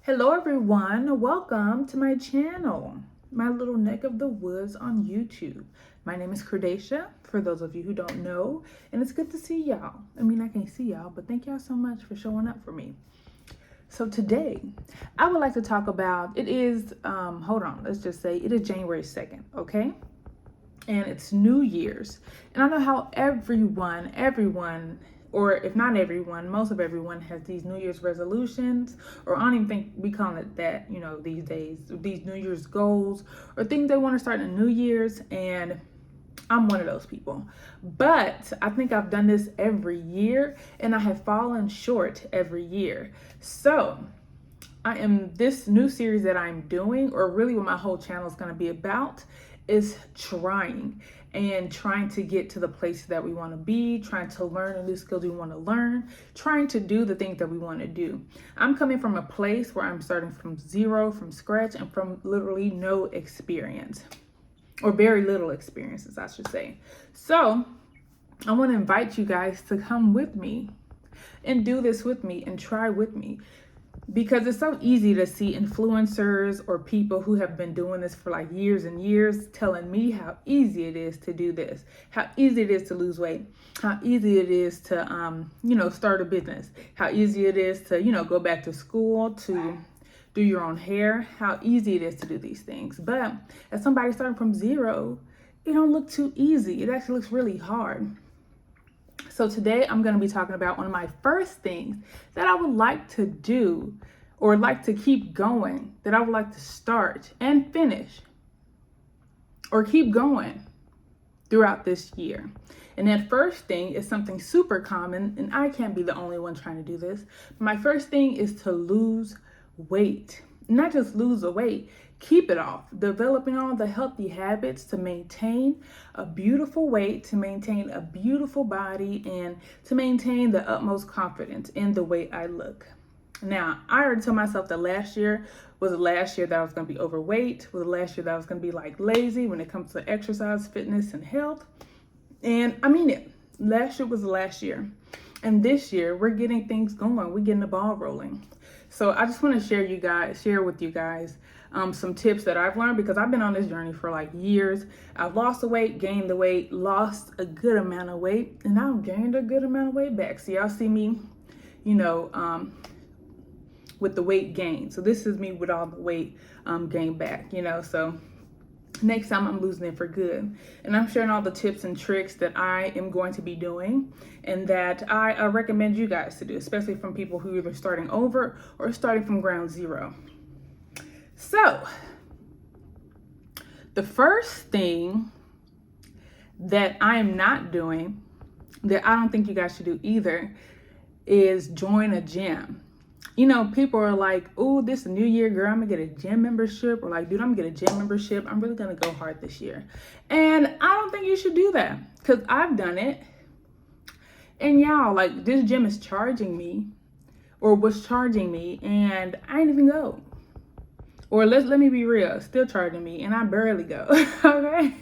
Hello everyone, welcome to my channel, my little neck of the woods on YouTube. My name is Credacia, for those of you who don't know, and it's good to see y'all. I mean, I can't see y'all, but thank y'all so much for showing up for me. So today, I would like to talk about, it is January 2nd, okay? And it's New Year's. And I know how everyone, or if not everyone, most of everyone has these New Year's resolutions, or I don't even think we call it that, these days, these New Year's goals, or things they want to start in New Year's, and I'm one of those people. But I think I've done this every year, and I have fallen short every year. So this new series that I'm doing, or really what my whole channel is going to be about, is trying to get to the place that we want to be, trying to learn the new skills we want to learn, trying to do the things that we want to do. I'm coming from a place where I'm starting from zero, from scratch, and from literally no experience, or very little experiences, I should say. So I want to invite you guys to come with me and do this with me and try with me. Because it's so easy to see influencers or people who have been doing this for like years and years telling me how easy it is to do this, how easy it is to lose weight, how easy it is to, start a business, how easy it is to, go back to school, to do your own hair, how easy it is to do these things. But as somebody starting from zero, it don't look too easy. It actually looks really hard. So today I'm going to be talking about one of my first things that I would like to do, or like to keep going, that I would like to start and finish, or keep going throughout this year. And that first thing is something super common, and I can't be the only one trying to do this. My first thing is to lose weight. Not just lose the weight, keep it off, developing all the healthy habits to maintain a beautiful weight, to maintain a beautiful body, and to maintain the utmost confidence in the way I look. Now, I already told myself that last year was the last year that I was going to be overweight, was the last year that I was going to be like lazy when it comes to exercise, fitness, and health. And I mean it. Last year was the last year. And this year, we're getting things going. We're getting the ball rolling. So I just want to share with you guys some tips that I've learned, because I've been on this journey for like years. I've lost the weight, gained the weight, lost a good amount of weight, and now I've gained a good amount of weight back. So y'all see me, with the weight gain. So this is me with all the weight gained back, so next time I'm losing it for good. And I'm sharing all the tips and tricks that I am going to be doing, and that I recommend you guys to do, especially from people who are either starting over or starting from ground zero. So the first thing that I am not doing, that I don't think you guys should do either, is join a gym. People are like, oh, this is a new year, girl, I'm gonna get a gym membership. Or like, dude, I'm gonna get a gym membership. I'm really gonna go hard this year. And I don't think you should do that, because I've done it. And y'all, like, this gym is charging me, or was charging me, and I didn't even go. Or let me be real, still charging me, and I barely go. Okay?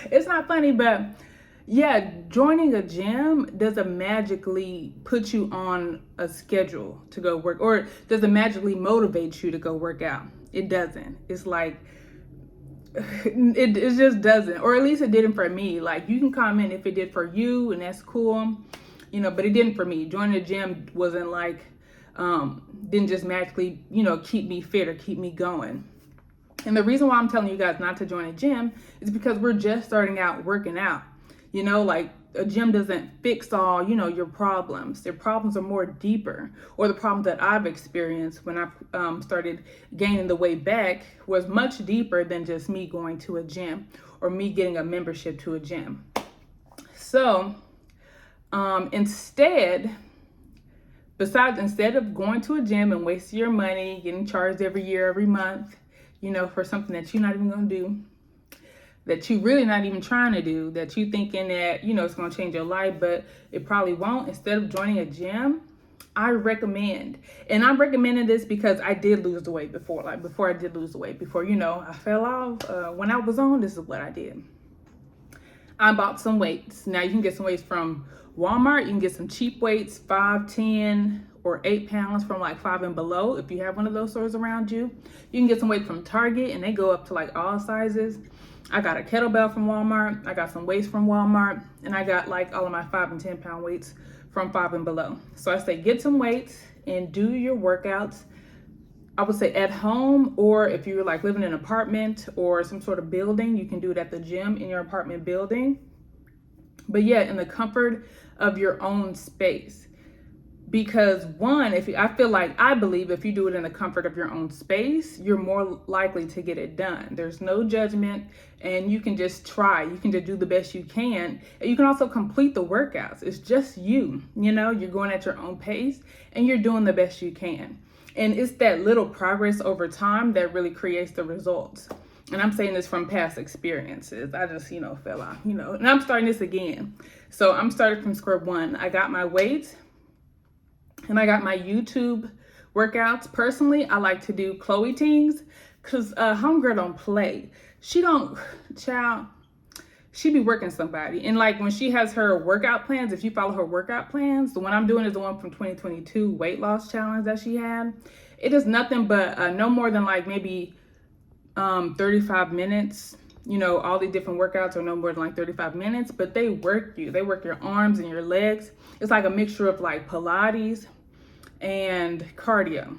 It's not funny, but yeah, joining a gym doesn't magically put you on a schedule to go work, or doesn't magically motivate you to go work out. It doesn't. It's like, it just doesn't, or at least it didn't for me. Like, you can comment if it did for you, and that's cool, but it didn't for me. Joining a gym wasn't like, didn't just magically, keep me fit or keep me going. And the reason why I'm telling you guys not to join a gym is because we're just starting out working out. Like, a gym doesn't fix all, your problems. Their problems are more deeper, or the problems that I've experienced when I started gaining the weight back was much deeper than just me going to a gym or me getting a membership to a gym. So instead of going to a gym and wasting your money, getting charged every year, every month, for something that you're not even going to do, that you really not even trying to do, that you thinking that, it's going to change your life, but it probably won't. Instead of joining a gym, I recommend, and I'm recommending this because I did lose the weight before, I fell off, when I was on, this is what I did. I bought some weights. Now you can get some weights from Walmart. You can get some cheap weights, 5, 10, or 8 pounds from like 5 and below. If you have one of those stores around you, you can get some weights from Target, and they go up to like all sizes. I got a kettlebell from Walmart. I got some weights from Walmart, and I got like all of my 5 and 10 pound weights from 5 and below. So I say get some weights and do your workouts. I would say at home, or if you're like living in an apartment or some sort of building, you can do it at the gym in your apartment building. But yeah, in the comfort of your own space. Because one, I believe if you do it in the comfort of your own space, you're more likely to get it done. There's no judgment, and you can just try. You can just do the best you can. And you can also complete the workouts. It's just you, you're going at your own pace and you're doing the best you can. And it's that little progress over time that really creates the results. And I'm saying this from past experiences. I just, fell off, and I'm starting this again. So I'm starting from square one. I got my weights and I got my YouTube workouts. Personally, I like to do Chloe Tings because homegirl don't play. She be working somebody. And like when she has her workout plans, if you follow her workout plans, the one I'm doing is the one from 2022 weight loss challenge that she had. It is nothing but no more than like maybe 35 minutes. All the different workouts are no more than like 35 minutes, but they work you. They work your arms and your legs. It's like a mixture of like Pilates and cardio.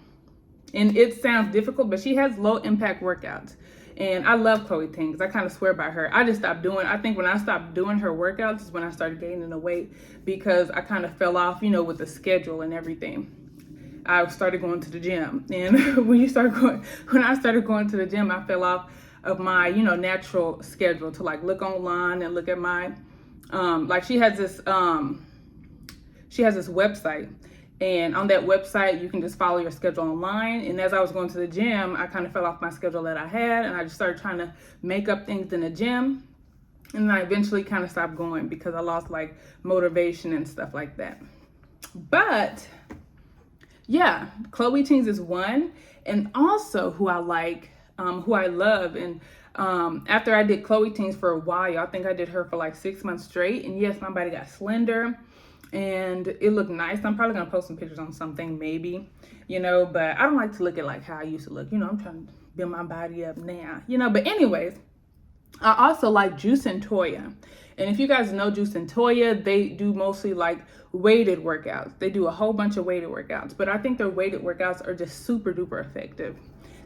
And it sounds difficult, but she has low impact workouts. And I love Chloe Tings. I kind of swear by her. I think when I stopped doing her workouts is when I started gaining the weight, because I kind of fell off, with the schedule and everything. I started going to the gym. And when I started going to the gym, I fell off of my, natural schedule to like look online and look at my, she has this website. And on that website, you can just follow your schedule online. And as I was going to the gym, I kind of fell off my schedule that I had. And I just started trying to make up things in the gym. And then I eventually kind of stopped going because I lost like motivation and stuff like that. But yeah, Chloe Tings is one. And also who I like, who I love. And after I did Chloe Tings for a while, I think I did her for like 6 months straight. And yes, my body got slender. And it looked nice. I'm probably gonna post some pictures on something maybe, but I don't like to look at like how I used to look. I'm trying to build my body up now, but anyways, I also like Juice and Toya. And if you guys know Juice and Toya, they do mostly like weighted workouts. They do a whole bunch of weighted workouts, but I think their weighted workouts are just super duper effective.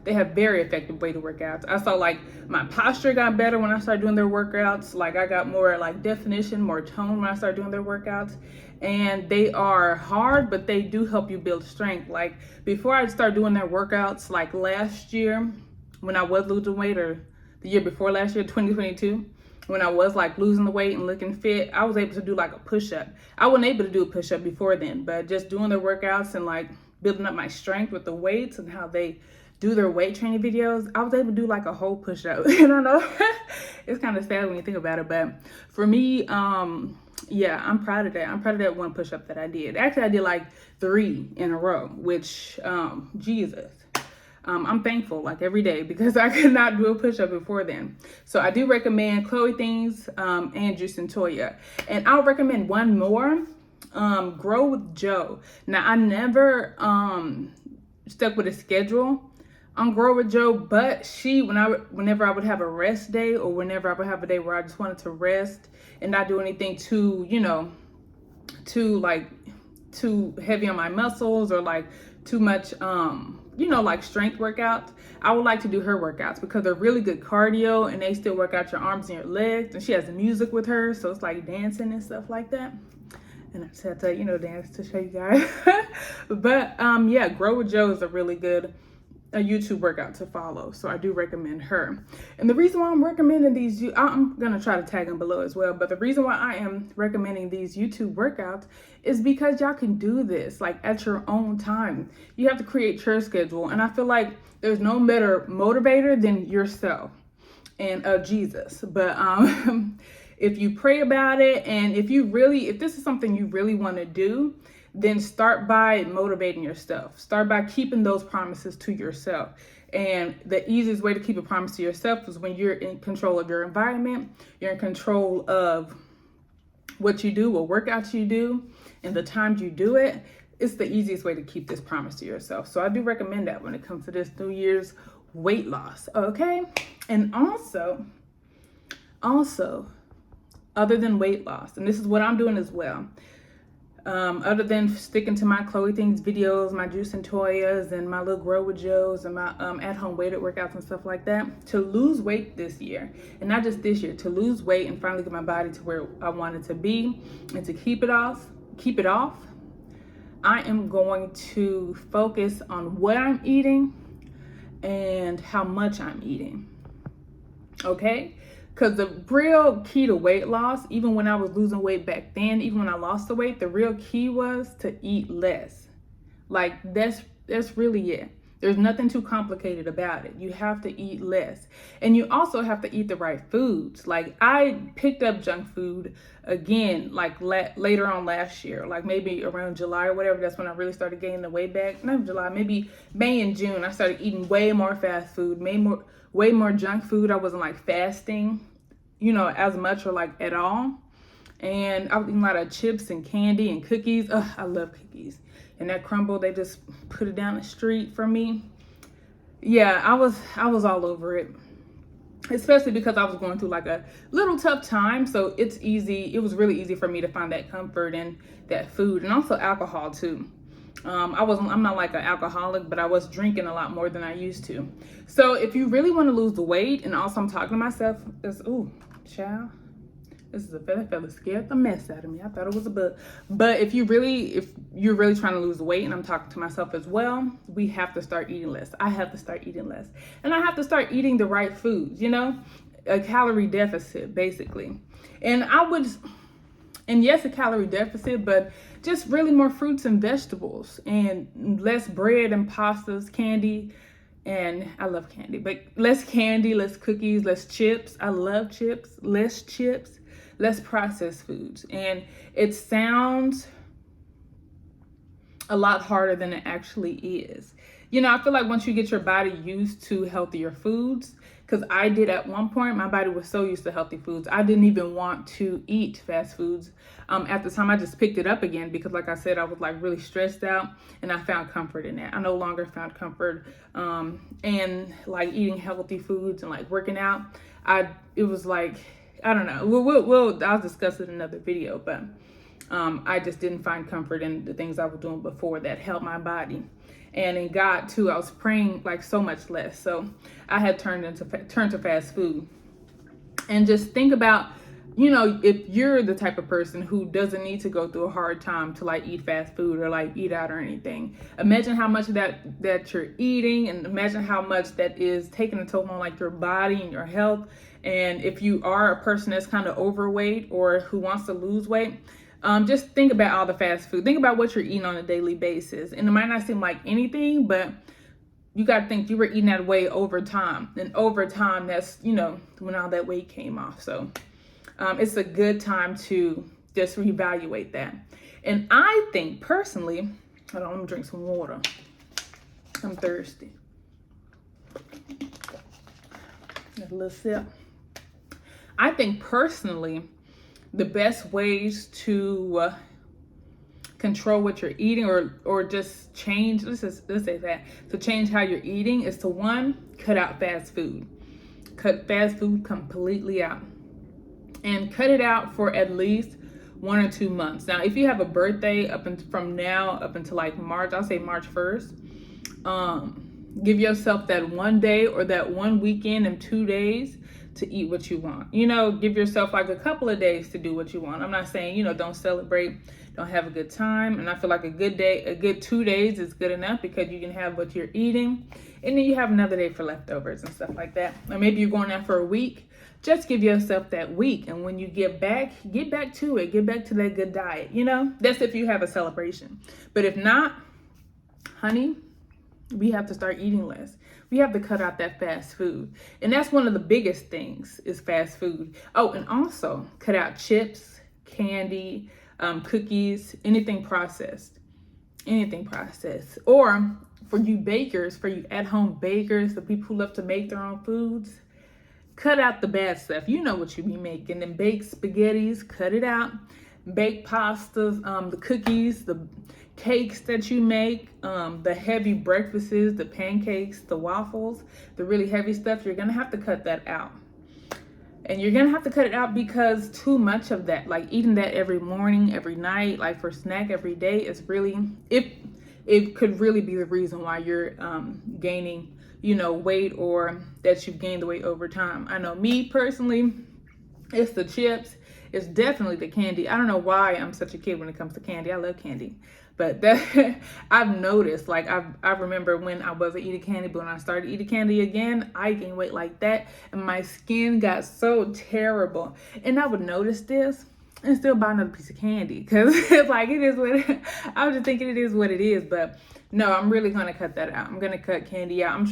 They have very effective weighted workouts. I saw like my posture got better when I started doing their workouts. Like I got more like definition, more tone when I started doing their workouts. And they are hard, but they do help you build strength. Like before I started doing their workouts, like last year when I was losing weight, or the year before last year, 2022, when I was like losing the weight and looking fit, I was able to do like a push-up. I wasn't able to do a push-up before then, but just doing their workouts and like building up my strength with the weights and how they do their weight training videos, I was able to do like a whole push-up. I know it's kind of sad when you think about it, but for me, yeah, I'm proud of that. I'm proud of that one push-up that I did. Actually, I did like 3 in a row, which, Jesus. I'm thankful like every day because I could not do a push-up before then. So I do recommend Chloe Tings and Juice and Toya. And I'll recommend one more, Grow with Jo. Now, I never stuck with a schedule on Grow with Jo, but whenever I would have a rest day, or whenever I would have a day where I just wanted to rest and not do anything too heavy on my muscles, or like too much, like strength workouts, I would like to do her workouts because they're really good cardio and they still work out your arms and your legs. And she has music with her, so it's like dancing and stuff like that. And I just had to, dance to show you guys. But yeah, Grow with Jo is a really good YouTube workout to follow, so I do recommend her. And the reason why I'm recommending these, I'm gonna try to tag them below as well, but the reason why I am recommending these YouTube workouts is because y'all can do this like at your own time. You have to create your schedule, and I feel like there's no better motivator than yourself and Jesus. But if you pray about it, and if this is something you really want to do, then start by motivating yourself. Start by keeping those promises to yourself. And the easiest way to keep a promise to yourself is when you're in control of your environment, you're in control of what you do, what workouts you do, and the times you do it. it's the easiest way to keep this promise to yourself. So I do recommend that when it comes to this New Year's weight loss, okay? And also, other than weight loss, and this is what I'm doing as well, other than sticking to my Chloe Things videos, my Juice and Toyas, and my little Grow with Joes, and my at-home weighted workouts and stuff like that, to lose weight this year, and not just this year, to lose weight and finally get my body to where I want it to be, and to keep it off, I am going to focus on what I'm eating and how much I'm eating, okay? Because the real key to weight loss, even when I was losing weight back then, even when I lost the weight, the real key was to eat less. Like, that's really it. There's nothing too complicated about it. You have to eat less. And you also have to eat the right foods. Like, I picked up junk food again, like later on last year, like maybe around July or whatever. That's when I really started gaining the weight back. Not July, maybe May and June. I started eating way more fast food, way more junk food. I wasn't like fasting, as much or like at all. And I was eating a lot of chips and candy and cookies. Ugh, I love cookies. And that crumble, they just put it down the street for me. Yeah, I was all over it. Especially because I was going through like a little tough time. So it was really easy for me to find that comfort in that food, and also alcohol too. I'm not like an alcoholic, but I was drinking a lot more than I used to. So if you really want to lose the weight, and also I'm talking to myself, child, this is a fella scared the mess out of me. I thought it was a bug. But if you're really trying to lose the weight, and I'm talking to myself as well, we have to start eating less. I have to start eating less. And I have to start eating the right foods, a calorie deficit, basically. And yes, a calorie deficit, but just really more fruits and vegetables, and less bread and pastas, candy. And I love candy, but less candy, less cookies, less chips. I love chips, less processed foods. And it sounds a lot harder than it actually is. I feel like once you get your body used to healthier foods, because I did at one point, my body was so used to healthy foods, I didn't even want to eat fast foods. At the time, I just picked it up again because, like I said, I was like really stressed out, and I found comfort in that. I no longer found comfort in like eating healthy foods and like working out. It was like, I don't know. I'll discuss it in another video, but I just didn't find comfort in the things I was doing before that helped my body. And in God too, I was praying like so much less. So I had turned to fast food. And just think about, if you're the type of person who doesn't need to go through a hard time to like eat fast food or like eat out or anything. Imagine how much of that you're eating, and imagine how much that is taking a toll on like your body and your health. And if you are a person that's kind of overweight or who wants to lose weight, just think about all the fast food. Think about what you're eating on a daily basis. And it might not seem like anything, but you got to think you were eating that way over time. And over time, that's, when all that weight came off. So it's a good time to just reevaluate that. And I think personally, hold on, let me drink some water. I'm thirsty. Got a little sip. I think personally, the best ways to control what you're eating or just change, let's say that, to change how you're eating is to, one, cut out fast food. Cut fast food completely out. And cut it out for at least 1 or 2 months. Now, if you have a birthday from now up until like March, I'll say March 1st, give yourself that one day or that one weekend and 2 days to eat what you want. Give yourself like a couple of days to do what you want. I'm not saying, don't celebrate, don't have a good time. And I feel like a good 2 days is good enough, because you can have what you're eating, and then you have another day for leftovers and stuff like that. Or maybe you're going out for a week. Just give yourself that week. And when you get back to it. Get back to that good diet. That's if you have a celebration. But if not, honey, we have to start eating less. We have to cut out that fast food. And that's one of the biggest things, is fast food. Oh, and also cut out chips, candy, cookies, anything processed. Or for you bakers, for you at-home bakers, the people who love to make their own foods, cut out the bad stuff. You know what you be making. Them baked spaghettis, cut it out. Baked pastas, the cookies, the cakes that you make, the heavy breakfasts, the pancakes, the waffles, the really heavy stuff, you're gonna have to cut that out. And you're gonna have to cut it out because too much of that, like eating that every morning, every night, like for snack every day, is really, it could really be the reason why you're gaining, weight, or that you've gained the weight over time. I know me personally, it's the chips. It's definitely the candy. I don't know why I'm such a kid when it comes to candy. I love candy. But that I've noticed, like I remember when I wasn't eating candy, but when I started eating candy again, I gained weight like that. And my skin got so terrible. And I would notice this and still buy another piece of candy. Because it's like, it is what I was just thinking it is what it is. But no, I'm really going to cut that out. I'm going to cut candy out. I'm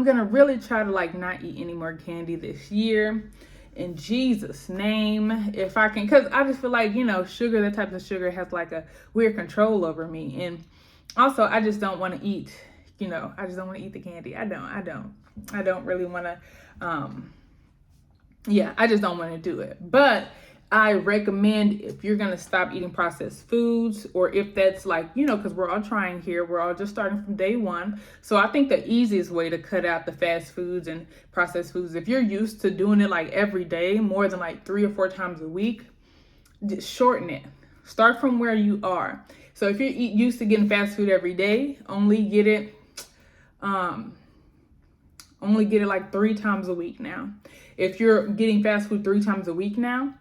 going to really try to like not eat any more candy this year. In Jesus' name, if I can, because I just feel like, sugar, that type of sugar has like a weird control over me. And also, I just don't want to eat, I just don't want to eat the candy. I don't really want to, I just don't want to do it. But I recommend, if you're going to stop eating processed foods, or if that's like, because we're all trying here, we're all just starting from day one. So I think the easiest way to cut out the fast foods and processed foods, if you're used to doing it like every day, more than like 3 or 4 times a week, just shorten it. Start from where you are. So if you're used to getting fast food every day, only get it like 3 times a week now. If you're getting fast food 3 times a week now,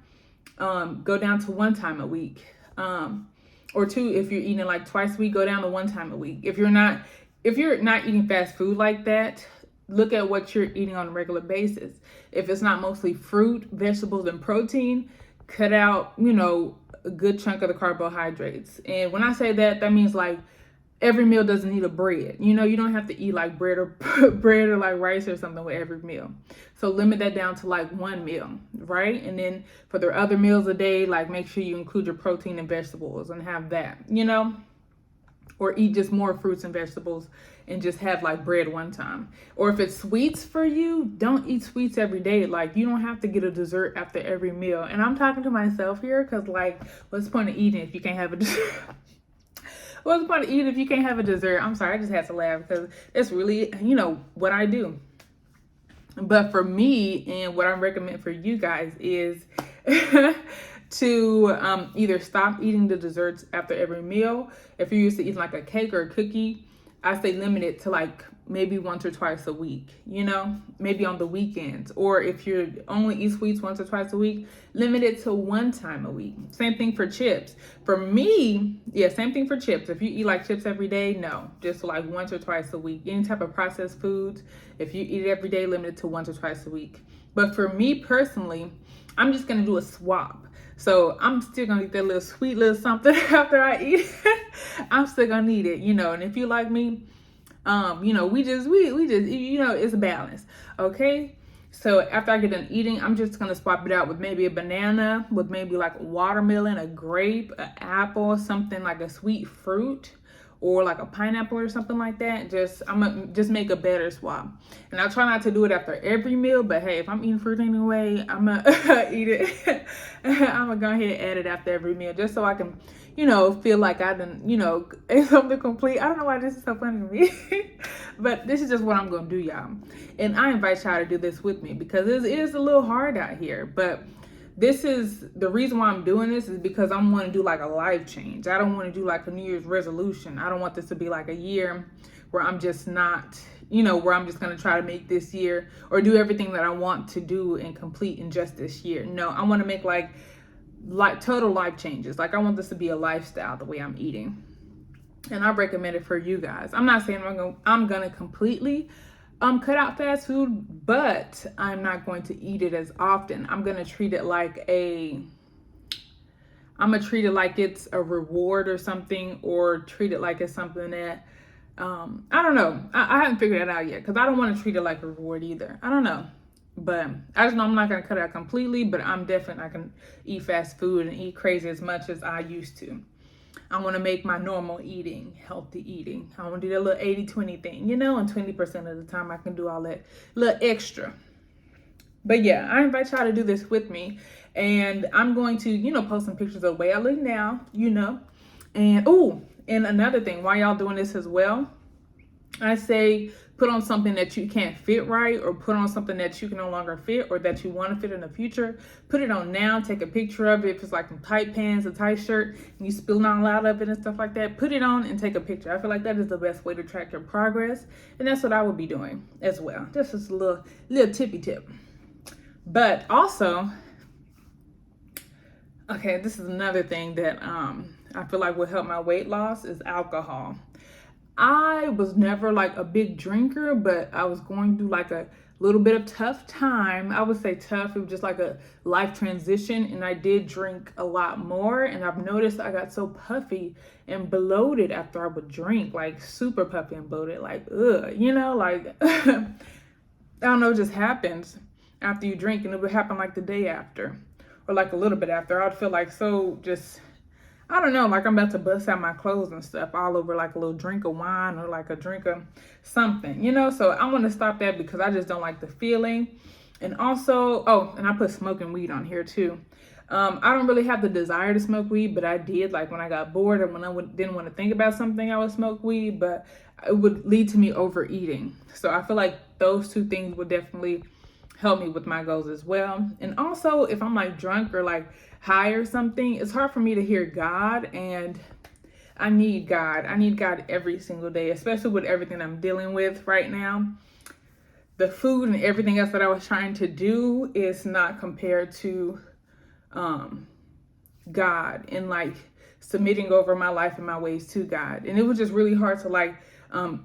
go down to 1 time a week, or 2. If you're eating like twice a week, go down to 1 time a week. If you're not eating fast food like that, look at what you're eating on a regular basis. If it's not mostly fruit, vegetables, and protein, cut out, a good chunk of the carbohydrates. And when I say that, that means like every meal doesn't need a bread. You don't have to eat like bread or like rice or something with every meal. So limit that down to like 1 meal, right? And then for the other meals a day, like make sure you include your protein and vegetables and have that, or eat just more fruits and vegetables and just have like bread 1 time. Or if it's sweets for you, don't eat sweets every day. Like you don't have to get a dessert after every meal. And I'm talking to myself here because like, what's the point of eating if you can't have a dessert? What's the point of eating if you can't have a dessert? I'm sorry, I just had to laugh because it's really, what I do. But for me, and what I recommend for you guys is to either stop eating the desserts after every meal. If you're used to eating like a cake or a cookie, I say limit it to like maybe 1 or 2 a week, maybe on the weekends. Or if you're only eat sweets 1 or 2 a week, limit it to 1 time a week. Same thing for chips. For me, same thing for chips. If you eat like chips every day, no, just like 1 or 2 a week. Any type of processed foods, if you eat it every day, limit it to 1 or 2 a week. But for me personally, I'm just going to do a swap. So I'm still going to eat that little sweet little something after I eat it. I'm still going to eat it, and if you like me, we just, it's a balance. Okay. So after I get done eating, I'm just going to swap it out with maybe a banana, with maybe like a watermelon, a grape, an apple, something like a sweet fruit, or like a pineapple or something like that. I'm gonna just make a better swap. And I try not to do it after every meal, but hey, if I'm eating fruit anyway, I'm gonna eat it. I'm gonna go ahead and add it after every meal, just so I can, feel like I done, it's something complete. I don't know why this is so funny to me, but this is just what I'm gonna do, y'all. And I invite y'all to do this with me because it is a little hard out here, but this is the reason why I'm doing this, is because I want to do like a life change. I don't want to do like a New Year's resolution. I don't want this to be like a year where I'm just not, where I'm just going to try to make this year or do everything that I want to do and complete in just this year. No, I want to make like total life changes. Like I want this to be a lifestyle, the way I'm eating. And I recommend it for you guys. I'm not saying I'm going to completely cut out fast food, but I'm not going to eat it as often. I'm going to treat it like it's a reward or something, or treat it like it's something that, I don't know. I haven't figured that out yet, because I don't want to treat it like a reward either. I don't know. But I just know I'm not going to cut it out completely, but I'm definitely not going to eat fast food and eat crazy as much as I used to. I want to make my normal eating healthy eating. I want to do that little 80-20 thing, and 20% of the time I can do all that little extra. But yeah, I invite y'all to do this with me. And I'm going to, post some pictures of the way I look now, And And another thing, while y'all doing this as well, I say put on something that you can't fit right, or put on something that you can no longer fit or that you want to fit in the future. Put it on now, take a picture of it. If it's like some tight pants, a tight shirt, and you spilling all out of it and stuff like that, put it on and take a picture. I feel like that is the best way to track your progress. And that's what I would be doing as well. Just as a little tippy tip. But also, okay, this is another thing that I feel like will help my weight loss is alcohol. I was never like a big drinker, but I was going through like a little bit of tough time. I would say tough. It was just like a life transition, and I did drink a lot more. And I've noticed I got so puffy and bloated after I would drink, like super puffy and bloated, like ugh, you know, like I don't know, it just happens after you drink, and it would happen like the day after or like a little bit after. I'd feel like so just, I don't know, like I'm about to bust out my clothes and stuff all over like a little drink of wine or like a drink of something, you know? So I want to stop that because I just don't like the feeling. And also, oh, and I put smoking weed on here too. I don't really have the desire to smoke weed, but I did, like when I got bored and when I didn't want to think about something, I would smoke weed, but it would lead to me overeating. So I feel like those two things would definitely help me with my goals as well. And also, if I'm like drunk or like high or something, it's hard for me to hear God, and I need God. I need God every single day, especially with everything I'm dealing with right now. The food and everything else that I was trying to do is not compared to God and like submitting over my life and my ways to God. And it was just really hard to like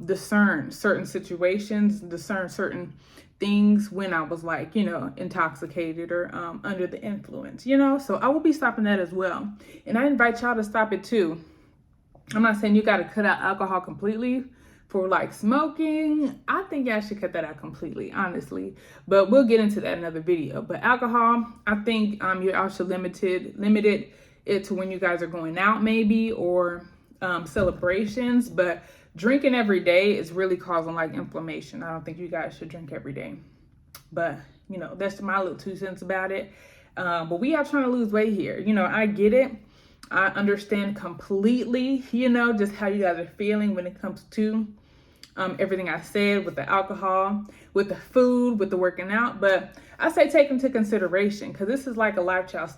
discern certain situations, discern certain things when I was like, you know, intoxicated or under the influence, you know. So I will be stopping that as well. And I invite y'all to stop it too. I'm not saying you got to cut out alcohol completely for like smoking. I think y'all should cut that out completely, honestly. But we'll get into that in another video. But alcohol, I think you all should limit it to when you guys are going out maybe, or celebrations. But drinking every day is really causing like inflammation. I don't think you guys should drink every day. But, you know, that's my little 2 cents about it. But we are trying to lose weight here. You know, I get it. I understand completely, you know, just how you guys are feeling when it comes to everything I said with the alcohol, with the food, with the working out. But I say take into consideration, because this is like a lifestyle,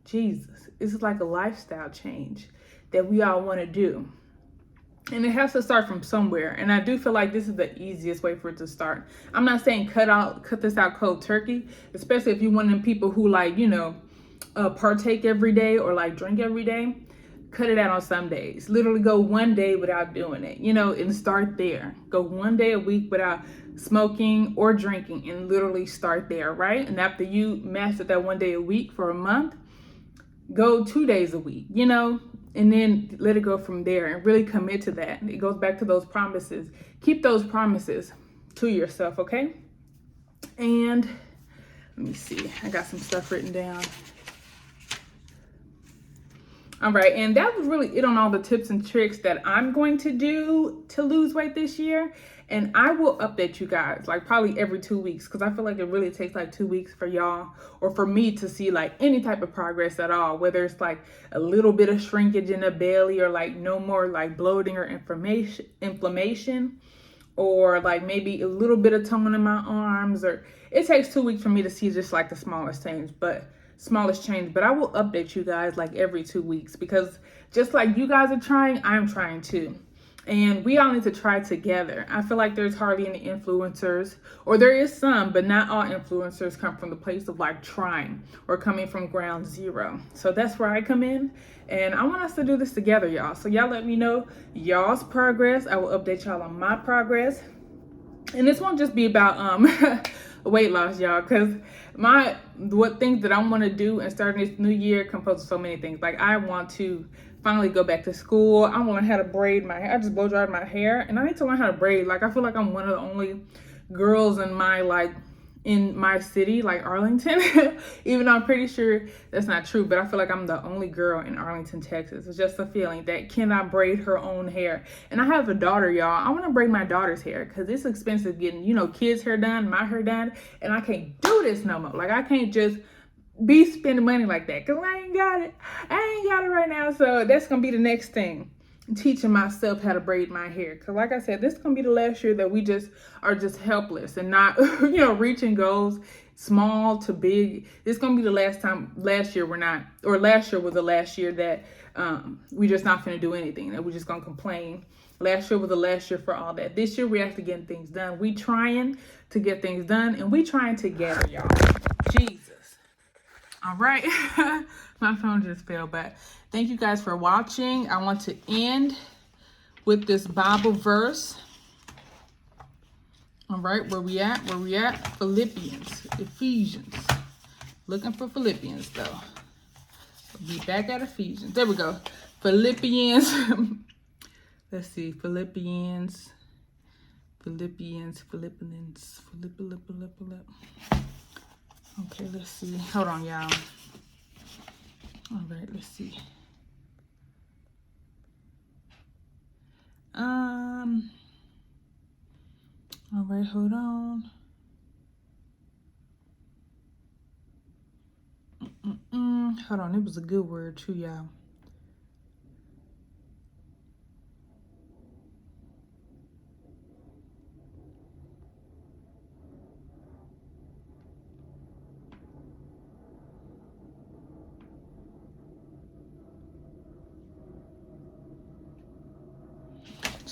Jesus, this is like a lifestyle change that we all want to do. And it has to start from somewhere. And I do feel like this is the easiest way for it to start. I'm not saying cut this out cold turkey, especially if you're one of them people who like, you know, partake every day or like drink every day. Cut it out on some days. Literally go one day without doing it, you know, and start there. Go one day a week without smoking or drinking, and literally start there, right? And after you master that one day a week for a month, go 2 days a week, you know, and then let it go from there and really commit to that. It goes back to those promises. Keep those promises to yourself, okay? And let me see. I got some stuff written down. All right, and that was really it on all the tips and tricks that I'm going to do to lose weight this year. And I will update you guys like probably every 2 weeks, because I feel like it really takes like 2 weeks for y'all or for me to see like any type of progress at all, whether it's like a little bit of shrinkage in the belly or like no more like bloating or inflammation, or like maybe a little bit of tone in my arms. Or it takes 2 weeks for me to see just like the smallest change, but I will update you guys like every 2 weeks, because just like you guys are trying, I'm trying too. And we all need to try together. I feel like there's hardly any influencers, or there is some, but not all influencers come from the place of like trying or coming from ground zero. So that's where I come in, and I want us to do this together, y'all. So y'all let me know y'all's progress. I will update y'all on my progress. And this won't just be about weight loss, y'all, because what things that I want to do and starting this new year composed of so many things. Like I want to finally go back to school. I want to learn how to braid my hair. I just blow dried my hair, and I need to learn how to braid. Like I feel like I'm one of the only girls in my city, like Arlington, even though I'm pretty sure that's not true, but I feel like I'm the only girl in Arlington, Texas. It's just a feeling that cannot braid her own hair. And I have a daughter, y'all. I want to braid my daughter's hair, because it's expensive getting, you know, kids' hair done, my hair done, and I can't do this no more. Like I can't just be spending money like that, because I ain't got it. I ain't got it right now. So that's going to be the next thing. Teaching myself how to braid my hair. Because like I said, this is going to be the last year that we just are just helpless and not, reaching goals small to big. It's going to be the last year we're not, or last year was the last year that we just not going to do anything, that we're just going to complain. Last year was the last year for all that. This year we actually getting things done. We trying to get things done, and we trying together, y'all. Jesus. All right. My phone just fell, but thank you guys for watching. I want to end with this Bible verse. All right, where we at? Philippians, Ephesians. Looking for Philippians, though. We'll be back at Ephesians. There we go. Philippians. Let's see. Philippians. Okay, let's see. Hold on, y'all. All right, let's see. All right, hold on. Hold on, it was a good word too, y'all.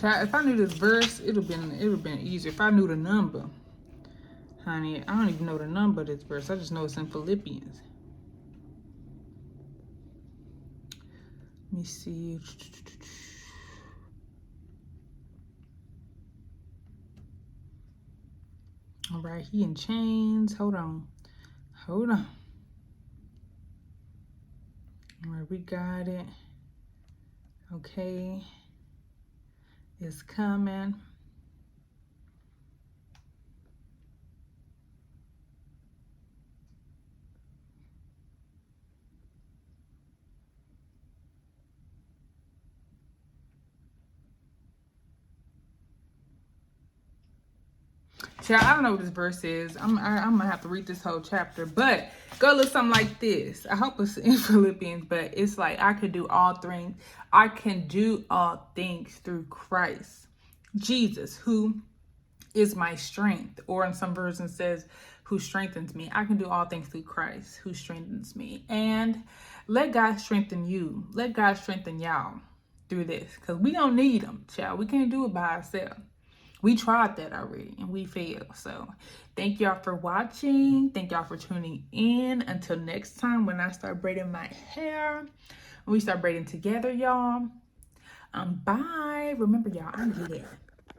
Child, if I knew this verse, it would have been easier. If I knew the number, honey, I don't even know the number of this verse. I just know it's in Philippians. Let me see. All right, he in chains. Hold on. All right, we got it. Okay. It's coming. Child, I don't know what this verse is. I'm gonna have to read this whole chapter, but go look something like this. I hope it's in Philippians, but it's like I can do all things. I can do all things through Christ Jesus, who is my strength. Or in some versions says, who strengthens me. I can do all things through Christ, who strengthens me. And let God strengthen you. Let God strengthen y'all through this, because we don't need them, child. We can't do it by ourselves. We tried that already and we failed. So thank y'all for watching. Thank y'all for tuning in. Until next time, when I start braiding my hair, when we start braiding together, y'all. Bye. Remember, y'all, I get it.